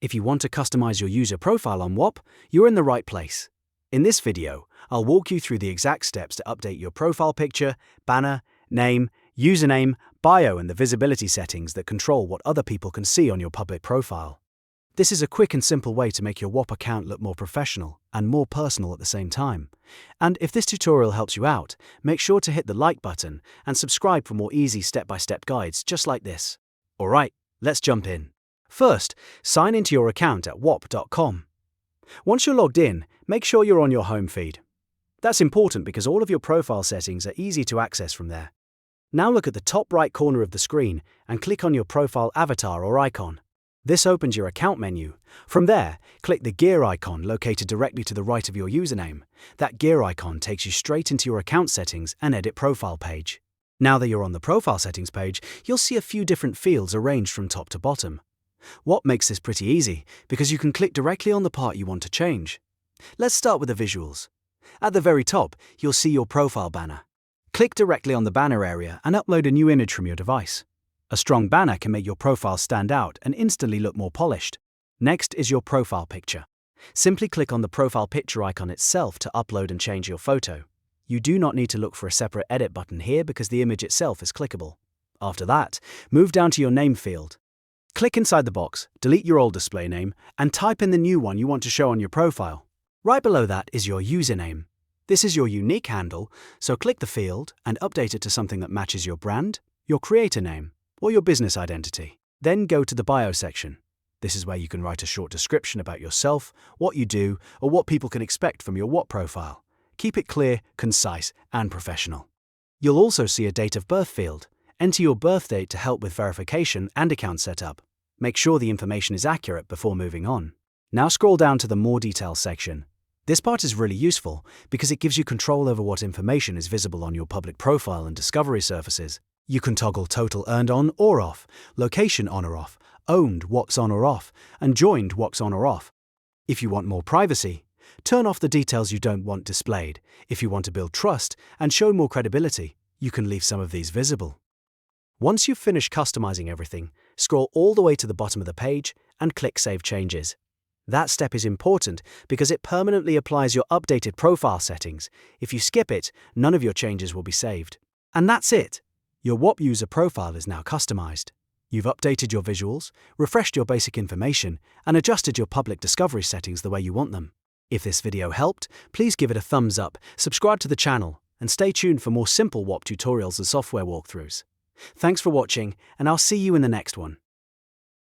If you want to customize your user profile on Whop, you're in the right place. In this video, I'll walk you through the exact steps to update your profile picture, banner, name, username, bio, and the visibility settings that control what other people can see on your public profile. This is a quick and simple way to make your Whop account look more professional and more personal at the same time. And if this tutorial helps you out, make sure to hit the like button and subscribe for more easy step-by-step guides just like this. Alright, let's jump in. First, sign into your account at whop.com. Once you're logged in, make sure you're on your home feed. That's important because all of your profile settings are easy to access from there. Now look at the top right corner of the screen and click on your profile avatar or icon. This opens your account menu. From there, click the gear icon located directly to the right of your username. That gear icon takes you straight into your account settings and edit profile page. Now that you're on the profile settings page, you'll see a few different fields arranged from top to bottom. Whop makes this pretty easy because you can click directly on the part you want to change. Let's start with the visuals. At the very top, you'll see your profile banner. Click directly on the banner area and upload a new image from your device. A strong banner can make your profile stand out and instantly look more polished. Next is your profile picture. Simply click on the profile picture icon itself to upload and change your photo. You do not need to look for a separate edit button here because the image itself is clickable. After that, move down to your name field. Click inside the box, delete your old display name, and type in the new one you want to show on your profile. Right below that is your username. This is your unique handle, so click the field and update it to something that matches your brand, your creator name, or your business identity. Then go to the bio section. This is where you can write a short description about yourself, what you do, or what people can expect from your Whop profile. Keep it clear, concise, and professional. You'll also see a date of birth field. Enter your birth date to help with verification and account setup. Make sure the information is accurate before moving on. Now scroll down to the More Details section. This part is really useful because it gives you control over what information is visible on your public profile and discovery surfaces. You can toggle total earned on or off, location on or off, owned Whop's on or off, and joined Whop's on or off. If you want more privacy, turn off the details you don't want displayed. If you want to build trust and show more credibility, you can leave some of these visible. Once you've finished customizing everything, scroll all the way to the bottom of the page and click Save Changes. That step is important because it permanently applies your updated profile settings. If you skip it, none of your changes will be saved. And that's it. Your Whop user profile is now customized. You've updated your visuals, refreshed your basic information, and adjusted your public discovery settings the way you want them. If this video helped, please give it a thumbs up, subscribe to the channel, and stay tuned for more simple Whop tutorials and software walkthroughs. Thanks for watching, and I'll see you in the next one.